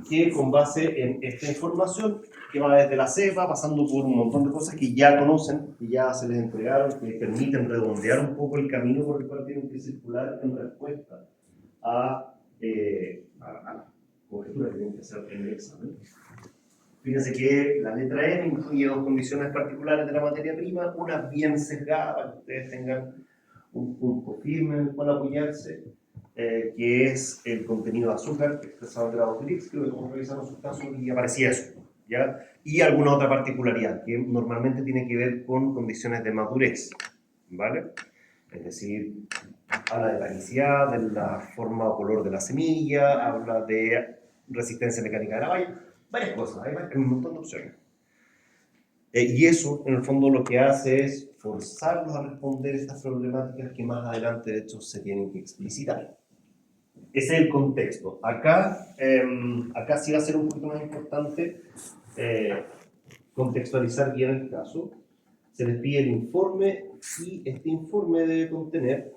que con base en esta información, que va desde la cepa, pasando por un montón de cosas que ya conocen, que ya se les entregaron, que permiten redondear un poco el camino por el cual tienen que circular en respuesta a las coberturas que tienen que hacer en el examen. Fíjense que la letra M incluye dos condiciones particulares de la materia prima, una bien sesgada para que ustedes tengan un punto firme en el cual apoyarse, que es el contenido de azúcar expresado en grados Brix, creo que como revisamos sus casos y aparecía eso, ¿ya? Y alguna otra particularidad que normalmente tiene que ver con condiciones de madurez, ¿vale? Es decir, habla de tanicidad, de la forma o color de la semilla, habla de resistencia mecánica de la valla, varias cosas, hay un montón de opciones. Y eso, en el fondo, lo que hace es forzarlos a responder estas problemáticas que más adelante, de hecho, se tienen que explicitar. Ese es el contexto. Acá sí va a ser un poquito más importante contextualizar bien el caso. Se les pide el informe y este informe debe contener,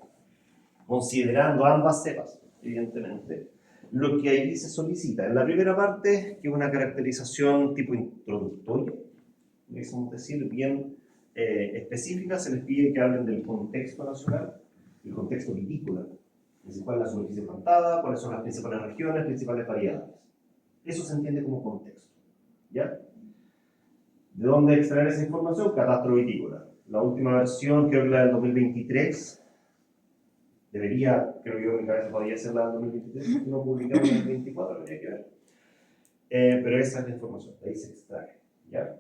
considerando ambas cepas, evidentemente, lo que ahí se solicita. En la primera parte, que es una caracterización tipo introductoria, decimos decir, bien específica, se les pide que hablen del contexto nacional, el contexto vitícola, es decir, cuál es la superficie plantada, cuáles son las principales regiones, principales variedades. Eso se entiende como contexto, ¿ya? ¿De dónde extraer esa información? Catastro vitícola. La última versión, creo que la del 2023, debería, creo yo, en mi cabeza podría ser la del 2023, no publicamos en el 24, habría que ver. Pero esa es la información, de ahí se extrae, ¿ya?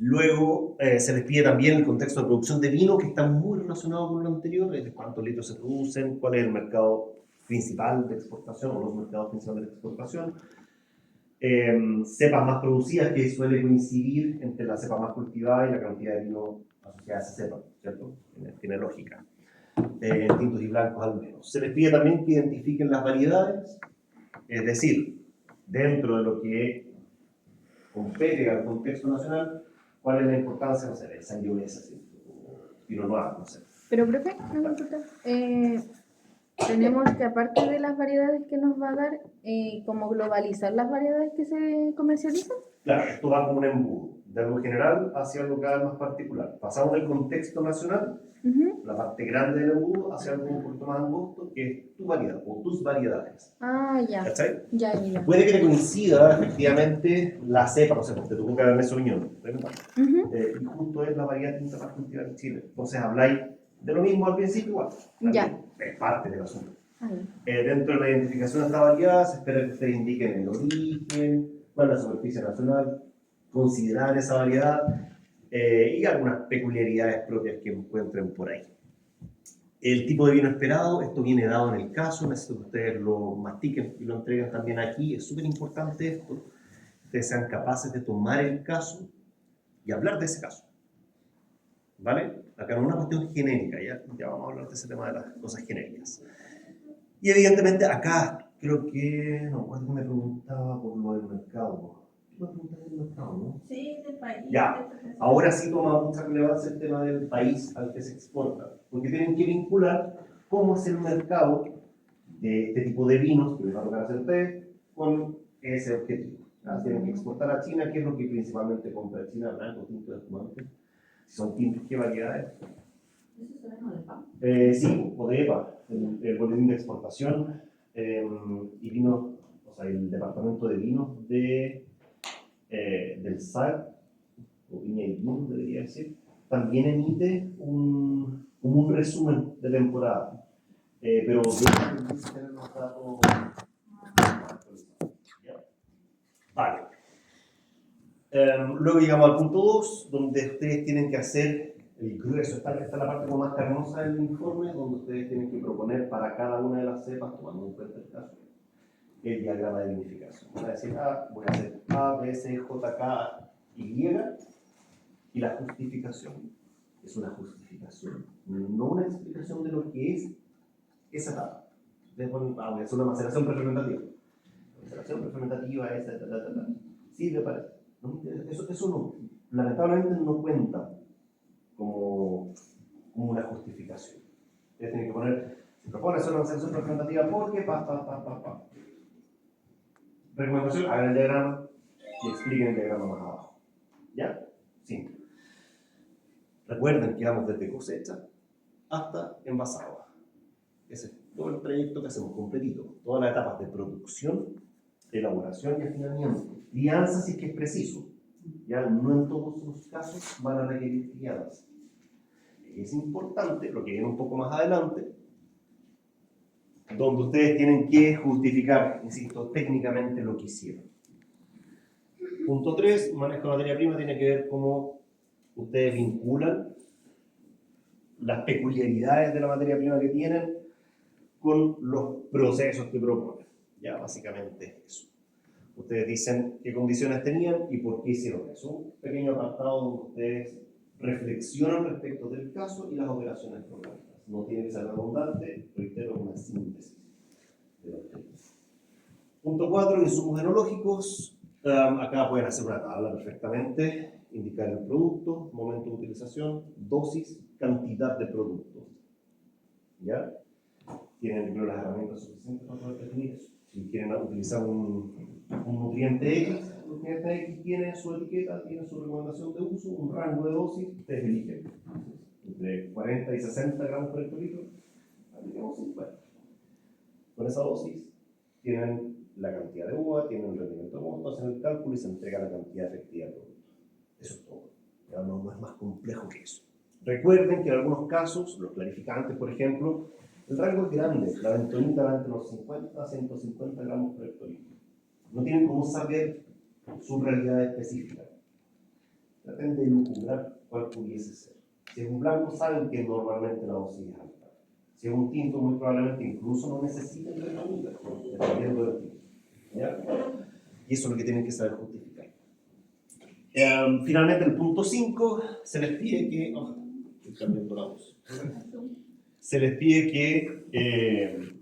Luego se les pide también el contexto de producción de vino, que está muy relacionado con lo anterior, es de cuántos litros se producen, cuál es el mercado principal de exportación o los mercados principales de exportación. Cepas más producidas, que suele coincidir entre la cepa más cultivada y la cantidad de vino asociada a esa cepa, ¿cierto? Tiene lógica. Tintos y blancos al menos. Se les pide también que identifiquen las variedades, es decir, dentro de lo que compete al contexto nacional, ¿cuál es la importancia? No sé, de Sangiovese, Pinot Noir, no sé. Pero, profe, no me importa. Tenemos que, aparte de las variedades que nos va a dar, como globalizar las variedades que se comercializan. Claro, esto va como un embudo, de algo general hacia algo cada vez más particular. Pasamos del contexto nacional, la parte grande del embudo, hacia algo un poquito más angosto, que es tu variedad o tus variedades. Ah, ya. ¿Cachai? Ya. Puede que te coincida efectivamente la cepa, no sé, porque te toca Cabernet Sauvignon, y justo es la variedad tinta más cultivada en Chile. Entonces habláis de lo mismo al principio, igual. Ya. Es parte del asunto. Dentro de la identificación de esta variedad, se espera que ustedes indiquen el origen, cuál es la superficie nacional, considerar esa variedad y algunas peculiaridades propias que encuentren por ahí. El tipo de vino esperado, esto viene dado en el caso, necesito que ustedes lo mastiquen y lo entreguen también aquí, es súper importante esto, que ustedes sean capaces de tomar el caso y hablar de ese caso, ¿vale? Acá no es una cuestión genérica, ya vamos a hablar de ese tema de las cosas genéricas. Y evidentemente acá, creo que, no, cuando me preguntaba por lo del mercado, ¿tú me preguntaste del mercado, no? Sí, del país. Ya, ahora sí toma mucha relevancia el tema del país al que se exporta, porque tienen que vincular cómo es el mercado de este tipo de vinos que les va a tocar hacer ustedes con ese objetivo. Tienen que exportar a China, que es lo que principalmente compra China, blanco, tinto, espumante. Si son tintos, ¿qué variedades? ¿Eso se llama de PAM? Sí, o de EPA, el boletín de exportación y vino, o sea, el departamento de vinos del SAC, o Viña y Vino, debería decir, también emite como un resumen de temporada. Pero deben tener los datos actualizados. Vale. Luego llegamos al punto 2, donde ustedes tienen que hacer el grueso. Esta es la parte como más carnosa del informe, donde ustedes tienen que proponer para cada una de las cepas, tomando en cuenta el caso, el diagrama de vinificación. Voy a decir voy a hacer A, B, C, J, K, Y, y la justificación es una justificación, no una explicación de lo que es esa etapa. Voy a hacer una maceración prefermentativa. La maceración prefermentativa es sirve para eso no, lamentablemente no cuenta como una justificación. Ustedes tienen que poner, se propone hacer una maceración prefermentativa porque Recomendación, hagan el diagrama y expliquen el diagrama más abajo. ¿Ya? Simple. Recuerden que vamos desde cosecha hasta envasado. Ese es todo el trayecto que hacemos completito. Todas las etapas de producción, elaboración y afinamiento. Crianza si es que es preciso. Ya no en todos los casos van a requerir criadas. Es importante, lo que viene un poco más adelante, donde ustedes tienen que justificar, insisto, técnicamente lo que hicieron. Punto 3, manejo de materia prima tiene que ver cómo ustedes vinculan las peculiaridades de la materia prima que tienen con los procesos que proponen. Ya, básicamente eso. Ustedes dicen qué condiciones tenían y por qué hicieron eso. Un pequeño apartado donde ustedes reflexionan respecto del caso y las operaciones programáticas. No tiene que ser redundante, reitero, una síntesis de los temas. Punto 4, insumos enológicos. Acá pueden hacer una tabla perfectamente, indicar el producto, momento de utilización, dosis, cantidad de producto. ¿Ya? Tienen primero las herramientas suficientes para poder definir eso. Si quieren utilizar un nutriente X, el nutriente X tiene su etiqueta, tiene su recomendación de uso, un rango de dosis, ustedes eligen. Entre 40 y 60 gramos por hectolitro, aplicamos 50. Con esa dosis tienen la cantidad de uva, tienen el rendimiento de mosto, hacen el cálculo y se entrega la cantidad efectiva de producto. Eso es todo. Ya no es más complejo que eso. Recuerden que en algunos casos, los clarificantes, por ejemplo, el rango es grande. La bentonita va entre los 50 a 150 gramos por hectolitro. No tienen cómo saber su realidad específica. Traten de lucubrar cuál pudiese ser. Si es un blanco, saben que normalmente la dosis es alta. Si es un tinto, muy probablemente incluso no necesiten bentonita, dependiendo del tinto. ¿Ya? Y eso es lo que tienen que saber justificar. Finalmente, el punto 5, se les pide que... estoy cambiando la voz. Se les pide que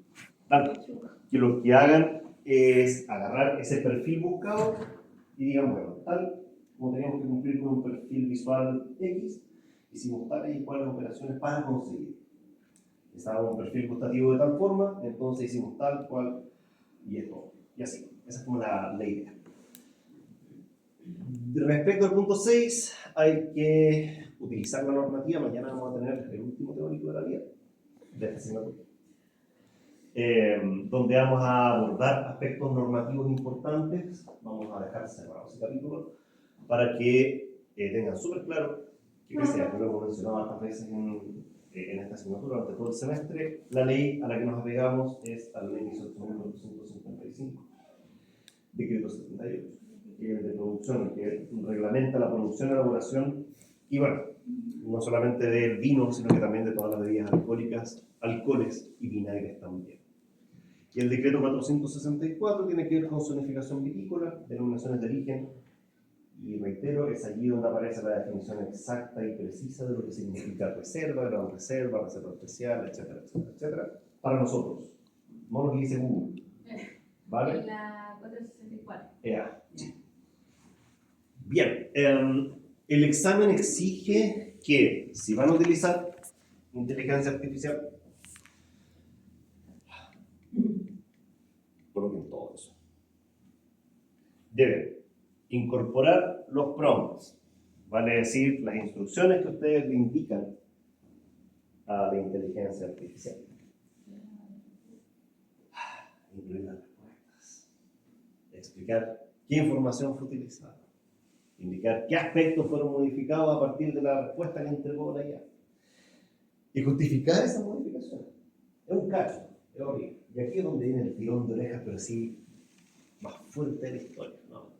lo que hagan es agarrar ese perfil buscado y digan, bueno, tal como teníamos que cumplir con un perfil visual X, hicimos tales y cuáles operaciones para conseguir. Estaba un perfil gustativo de tal forma, entonces hicimos tal, cual y esto. Y así. Esa es como la idea. Respecto al punto 6, hay que utilizar la normativa. Mañana vamos a tener el último teórico de la vida de esta asignatura, donde vamos a abordar aspectos normativos importantes. Vamos a dejar cerrado ese capítulo para que tengan súper claro que pese a que lo hemos mencionado hartas veces en esta asignatura durante todo el semestre, la ley a la que nos apegamos es a la ley 18.455, decreto 78, que es el de producción, que reglamenta la producción, elaboración y, bueno, no solamente del vino, sino que también de todas las bebidas alcohólicas, alcoholes y vinagres también. Y el decreto 464 tiene que ver con zonificación vitícola, denominaciones de origen, y reitero, es allí donde aparece la definición exacta y precisa de lo que significa reserva, gran reserva, reserva especial, etcétera, etcétera, etcétera, para nosotros, no lo que dice Google. ¿Vale? En la 464. Bien, el examen exige que, si van a utilizar inteligencia artificial, coloquen todo eso. Deben incorporar los prompts, vale decir, las instrucciones que ustedes le indican a la inteligencia artificial. Incluir las respuestas, explicar qué información fue utilizada, indicar qué aspectos fueron modificados a partir de la respuesta que entregó la IA y justificar esa modificación. Es un cacho, es horrible. Y aquí es donde viene el tirón de orejas, pero sí más fuerte de la historia, ¿no?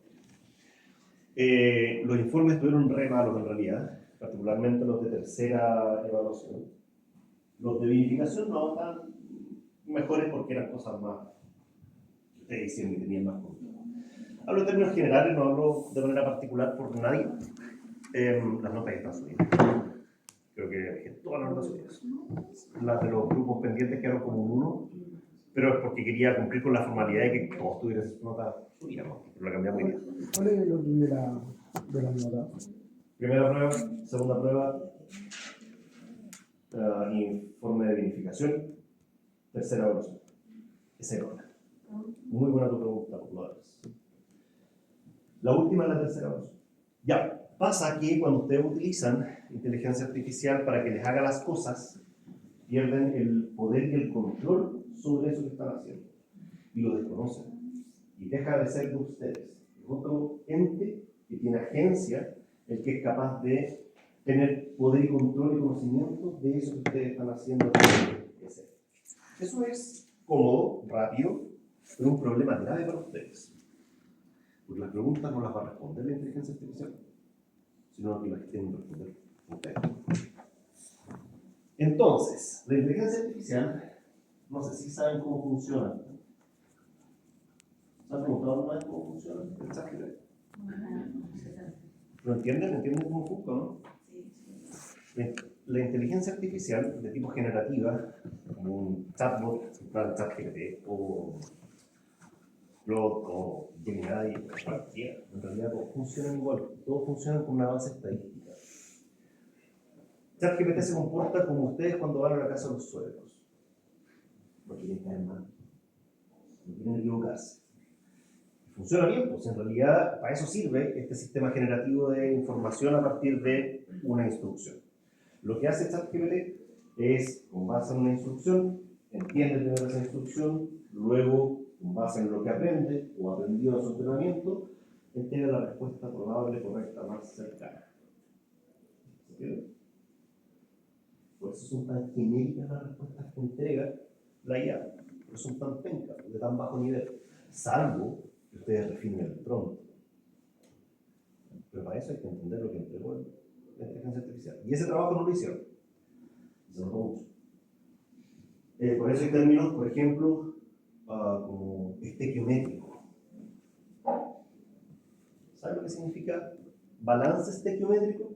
Los informes estuvieron re malos en realidad, particularmente los de tercera evaluación. Los de vinificación no tan mejores porque eran cosas más que ustedes hicieron y tenían más control. Hablo en términos generales, no hablo de manera particular por nadie. Las notas están subidas. Creo que todas las notas subidas. Las de los grupos pendientes quedaron como un 1, pero es porque quería cumplir con la formalidad de que todos tuvieran sus notas subidas, ¿no? Pero la cambiamos hoy día. ¿Cuál es el orden de la nota? Primera prueba, segunda prueba, informe de vinificación, tercera evaluación. Ese orden. Muy buena tu pregunta, Lourdes. La última es la tercera opción. Ya, pasa que cuando ustedes utilizan inteligencia artificial para que les haga las cosas, pierden el poder y el control sobre eso que están haciendo. Y lo desconocen. Y deja de ser de ustedes. Es otro ente que tiene agencia, el que es capaz de tener poder y control y conocimiento de eso que ustedes están haciendo. Eso es cómodo, rápido, pero un problema grave para ustedes. Porque las preguntas no las va a responder la inteligencia artificial, sino que las tienen que responder ustedes. Entonces, la inteligencia artificial, no sé si saben cómo funciona. ¿Se han preguntado alguna vez cómo funciona el ChatGPT? ¿Lo entienden? ¿Entienden cómo funciona, no? La inteligencia artificial de tipo generativa, como un chatbot, un ChatGPT, o Claude, o Gemini, o cualquiera, en realidad todos funcionan igual, todos funcionan con una base estadística. ChatGPT se comporta como ustedes cuando van a la casa de los suegros. No quieren caer mal, no quieren equivocarse. Funciona bien, pues en realidad para eso sirve este sistema generativo de información a partir de una instrucción. Lo que hace ChatGPT es, con base en una instrucción, entiende primero esa instrucción, luego, con base en lo que aprende o aprendió en su entrenamiento, entrega la respuesta probable, correcta, más cercana. ¿Sí? Por eso son tan genéricas las respuestas que entrega la IA, por eso son tan pencas, de tan bajo nivel, salvo que ustedes refinen el prompt. Pero para eso hay que entender lo que entregó la inteligencia artificial. Y ese trabajo no lo hicieron. Se notó mucho. Por eso hay términos, por ejemplo, como estequiométrico. ¿Saben lo que significa balance estequiométrico?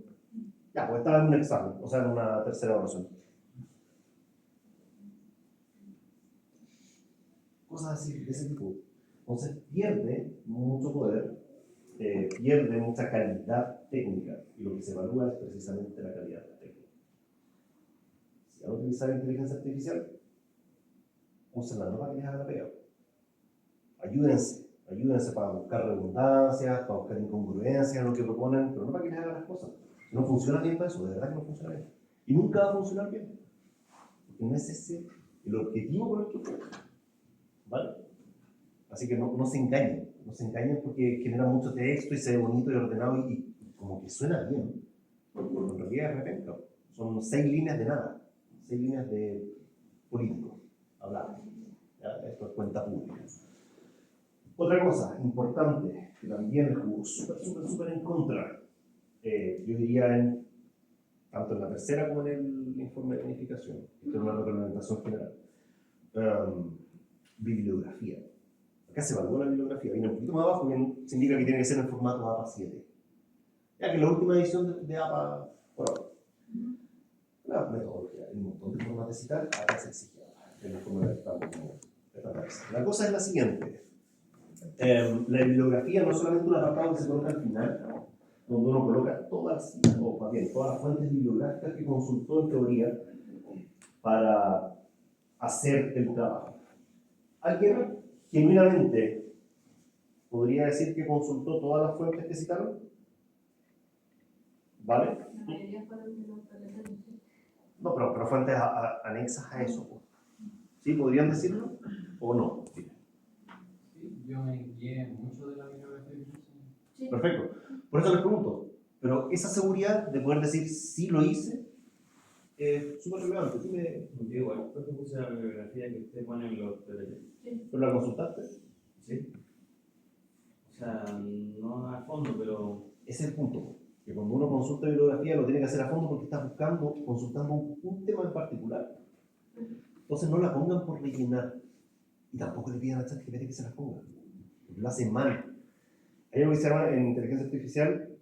Ya, pues estaba en un examen, o sea, en una tercera evaluación. Cosas así, de ese tipo. Entonces pierde mucho poder, pierde mucha calidad técnica, y lo que se evalúa es precisamente la calidad técnica. Si van a utilizar inteligencia artificial, úsenla no para que les haga la pega. Ayúdense para buscar redundancias, para buscar incongruencias en lo que proponen, pero no para que les hagan las cosas. Si no funciona bien para eso, de verdad que no funciona bien. Y nunca va a funcionar bien. Porque no es ese el objetivo con el que juegan. ¿Vale? Así que no se engañen porque genera mucho texto y se ve bonito y ordenado y como que suena bien, porque en realidad es repenca. Son 6 líneas de nada, 6 líneas de político, hablar. Esto es cuenta pública. Otra cosa importante, que también le jugó súper en contra, yo diría tanto en la tercera como en el informe de planificación, esto es una reglamentación general, bibliografía. Acá se evalúa la bibliografía, viene un poquito más abajo, que se indica que tiene que ser en formato APA 7. Ya que la última edición de APA, bueno, la metodología, hay un montón de formas de citar, acá se exige en la forma de la cosa es la siguiente. La bibliografía no es solamente un apartado que se coloca al final, donde uno coloca todas las fuentes bibliográficas que consultó en teoría para hacer el trabajo. ¿Alguien genuinamente podría decir que consultó todas las fuentes que citaron? ¿Vale? La mayoría fueron de los colegios. No, pero fuentes anexas a eso. ¿Sí? ¿Podrían decirlo? ¿O no? Sí. Sí, yo me guié mucho de la bibliografía. Sí. Perfecto. Por eso les pregunto. Pero esa seguridad de poder decir sí lo hice es súper relevante. ¿Sí Igual, creo que puse la bibliografía que usted pone en los detalles. ¿Pero la consultaste? Sí. O sea, no a fondo, pero. Ese es el punto. Que cuando uno consulta bibliografía lo tiene que hacer a fondo porque está consultando un tema en particular. Entonces no la pongan por rellenar. Y tampoco le pidan a ChatGPT que se la ponga. Porque lo hace mal. Hay algo que se llama en inteligencia artificial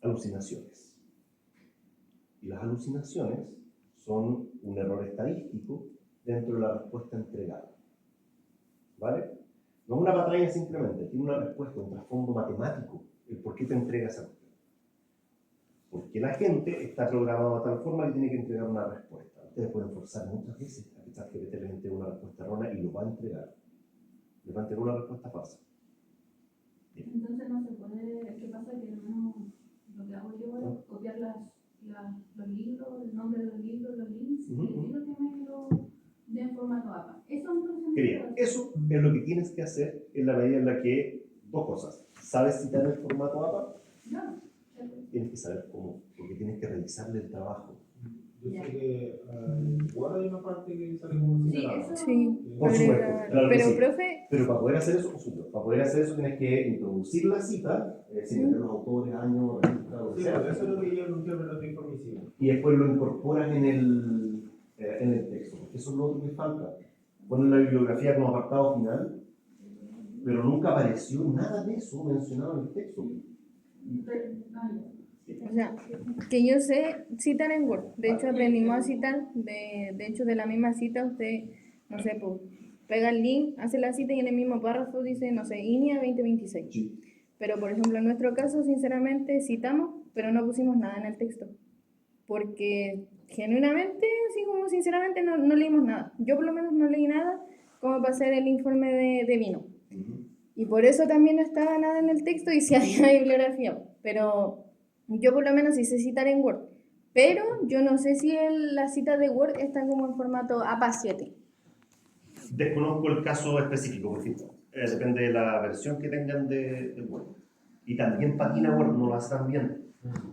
alucinaciones. Y las alucinaciones son un error estadístico dentro de la respuesta entregada. ¿Vale? No es una patraña simplemente, tiene una respuesta, un trasfondo matemático, el por qué te entrega esa respuesta. Porque la gente está programada de tal forma que tiene que entregar una respuesta. Ustedes pueden forzar muchas veces a que ChatGPT le entregue una respuesta errónea y lo va a entregar. les van a tener una respuesta falsa. Entonces no se puede, ¿qué pasa? Que no, lo que hago yo es copiar los libros, el nombre de los libros, los links, Ujú. y el libro que me lo de en formato APA. Eso entonces no se Quería, puede. eso es lo que tienes que hacer en la medida en la que, dos cosas, sabes citar el formato APA, No, ¿cierto? tienes que saber cómo, porque tienes que revisarle el trabajo. Yo Ya. sé que igual hay una parte que sale como Sí, separada. eso. Sí, Por supuesto, agregar. claro que Pero, sí. profe, Pero para poder hacer eso, por supuesto, para poder hacer eso tienes que introducir la cita, sin meter los autores, años, registrado, lo que Sí, sea, pues eso es lo que yo nunca me lo estoy informativo. y después lo incorporas en el texto. Eso es lo otro que falta. Ponen la bibliografía como apartado final, pero nunca apareció nada de eso mencionado en el texto. o sea, que yo sé citar en Word. De hecho, aprendimos a citar. De hecho, de la misma cita, usted, no sé, pues, pega el link, hace la cita y en el mismo párrafo dice, no sé, INEA 2026. Sí. Pero, por ejemplo, en nuestro caso, sinceramente, citamos, pero no pusimos nada en el texto. Porque, genuinamente, así como sinceramente, no leímos nada. Yo, por lo menos, no leí nada como para hacer el informe de vino. Ujú. Y por eso también no estaba nada en el texto y sí había bibliografía. Pero yo por lo menos sí sé citar en Word. Pero yo no sé si la cita de Word está como en formato APA 7. Desconozco el caso específico, por ejemplo. Depende de la versión que tengan de Word. Y también patina Word, no lo hace tan bien.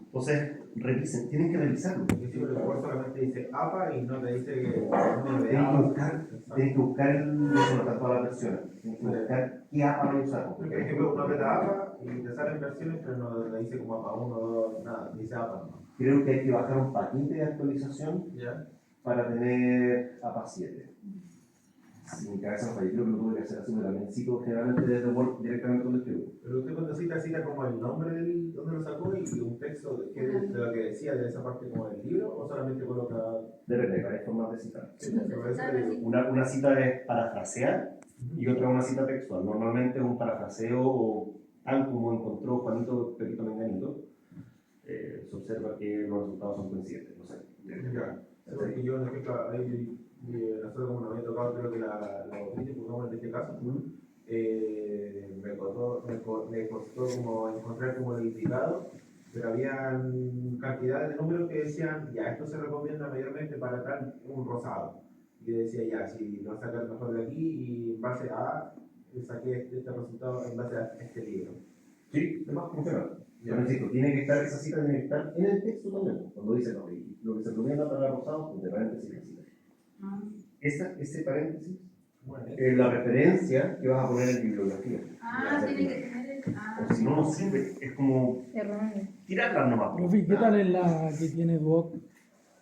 Entonces, revisen, tienen que revisarlo. Porque sí, porque Word solamente dice APA y no te dice que no de Tienen que APA. buscar eso no está todas las versiones. Tienen que buscar qué APA van a usar. Por ejemplo, uno aprieta APA y te salen versiones, pero no le dice como APA 1, 2, nada, dice APA. Creo que hay que bajar un paquete de actualización ¿Ya? para tener APA 7. Si mi cabeza no falla, creo que lo tuve que hacer así, pero también cito generalmente desde Word directamente donde escribo. Pero usted cuando cita como el nombre del donde lo sacó y un texto de lo que decía de esa parte como del libro, o solamente coloca. Depende de varias formas de citar. Por eso le digo. Una cita es parafrasear y otra una cita textual. Normalmente es un parafraseo o tal como encontró Juanito Pepito Menganito. Se observa que los resultados son coincidentes. No sé. Ya. Sí, porque yo, por ejemplo, ahí, nosotros como nos había tocado, creo que la botella, pongamos en este caso, me costó como encontrar como el indicado, pero había cantidades de números que decían, ya, esto se recomienda mayormente para tal un rosado. Y yo decía, ya, si lo saca el mejor de aquí y en base a, saqué este resultado en base a este libro. Sí, demás funciona. Yo insisto, esa cita tiene que estar en el texto también. Cuando dice, no, y lo que se recomienda para rosado, entre paréntesis la cita. Ese paréntesis Bueno, es la referencia que vas a poner en bibliografía. Tiene que tener el. O si no, no sirve. Es como Erróneo. tirarlas nomás. Profe, ¿qué tal es la que tiene Duoc?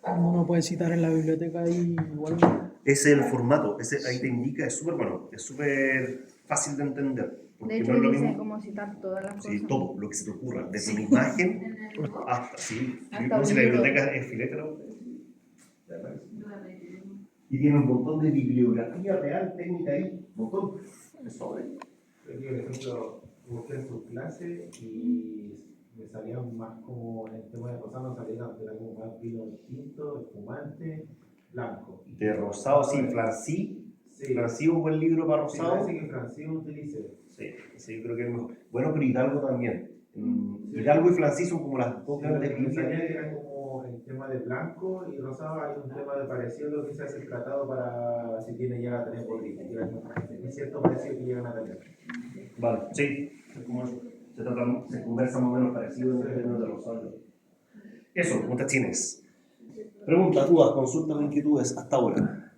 Cuando uno puede citar en la biblioteca y igual. Ese es el formato, ahí te indica, es súper bueno, es súper fácil de entender. Porque De hecho, no es lo dice mismo. cómo citar todas las Sí, cosas. todo, lo que se te ocurra, desde una imagen En el blog. hasta, sí, Hasta no, si un la libro. biblioteca es filete, ¿no? Yo la leí. Y tiene un montón de bibliografía real, técnica ahí, un montón. Es sobre. yo, por ejemplo, busqué en su clase y me salían más como en el tema de rosado, no salían era como más vino tinto, espumante, blanco. De rosado, sí, Francí. Sí, Francí es un buen libro para sí, rosado. parece que Francisco utilice. Sí, sí, creo que es mejor. Bueno, pero Hidalgo también. Hidalgo y Francí son como las dos Sí, grandes lo que me salía que Biblias. era como el tema de blanco y rosado, hay un tema de parecido a lo que se hace el tratado para si tiene llega a tener botella. Es cierto parecido que llegan a tener. Vale, sí, es como eso. Se conversa más o menos parecido en términos de rosado. Eso, preguntas tienes. Preguntas, dudas, consultas o inquietudes hasta ahora.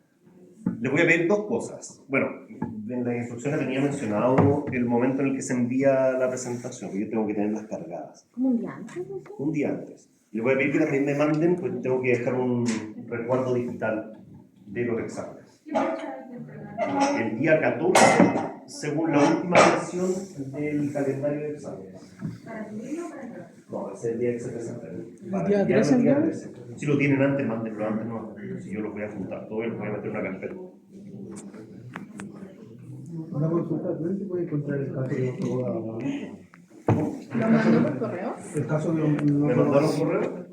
Les voy a pedir dos cosas. Bueno, en la instrucción tenía mencionado el momento en el que se envía la presentación, que yo tengo que tenerlas cargadas. ¿Como un día antes? ¿No? Un día antes. Les voy a pedir que también me manden, pues tengo que dejar un resguardo digital de los exámenes. ¿Qué fecha hay que entregar? El día 14, según la última versión del calendario de exámenes. ¿Para subirlo o para entrar? No, ese es el día que se presenta. ¿El día 13 entonces? Si lo tienen antes, mándenlo antes, no. Si yo los voy a juntar todo y los voy a meter en una carpeta. Una consulta, ¿dónde se puede encontrar el caso de otro abogado? ¿Lo mandó por correo? El caso de ¿Me mandaron correo?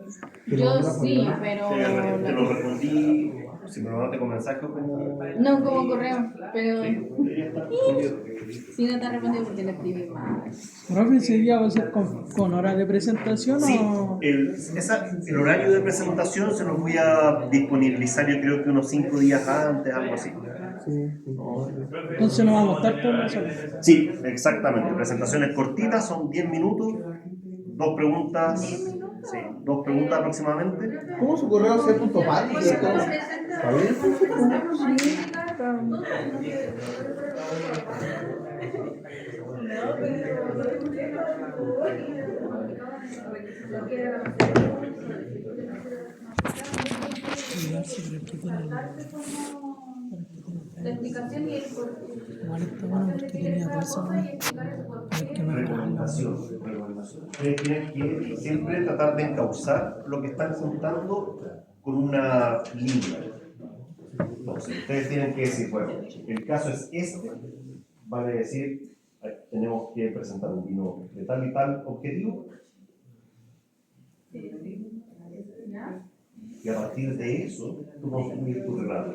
Yo sí, pero... Te lo respondí Si me lo mandaste con mensaje o como... No como correo, pero Sí, debería estar disponible. si no te arrepientes porque le escribí mal. Profe, ¿ese día va a ser con hora de presentación Sí, o...? el horario de presentación se los voy a disponibilizar yo creo que unos 5 días antes, algo así. Entonces no vamos a estar por la sala. Sí, exactamente. Presentaciones cortitas, son 10 minutos, dos preguntas, sí, 2 preguntas aproximadamente. ¿Cómo su correo c.pal? ¿Cierto? ¿Está bien? Igual si repiten La explicación y el por igual está bueno porque tenía 2 semanas. Hay que mejorarlo. Ustedes tienen que siempre tratar de encauzar lo que están contando con una línea. Entonces, ustedes tienen que decir, bueno, el caso es este, vale decir, tenemos que presentar un vino de tal y tal objetivo. Y a partir de eso, tú construyes tu relato.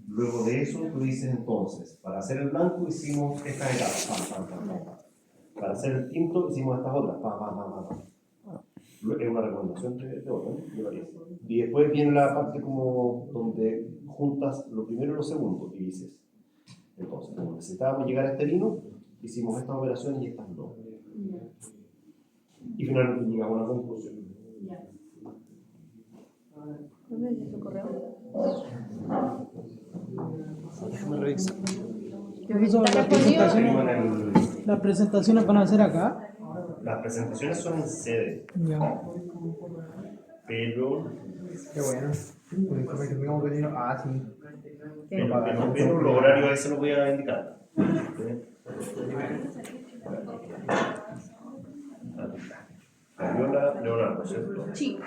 Luego de eso, tú dices entonces, para hacer el blanco hicimos estas etapas, pam, pam, pam, pam, pam. Para hacer el tinto hicimos estas otras, pam, pam, pam, pam, pam. Es una recomendación de orden, me parece. Y después viene la parte como donde juntas lo primero y lo segundo y dices, entonces, como necesitábamos llegar a este vino, hicimos estas operaciones y estas no. Y finalmente llegamos a una conclusión. ¿Dónde es tu correo? Déjame revisar. Profesor, ¿Te respondió? las presentaciones van a ser acá. Las presentaciones son en sede, Ya. pero Qué bueno. Un informe que tengamos que decir, ah, sí. pero los horarios ahí se los voy a indicar. Fabiola Leonardo, ¿cierto? Sí.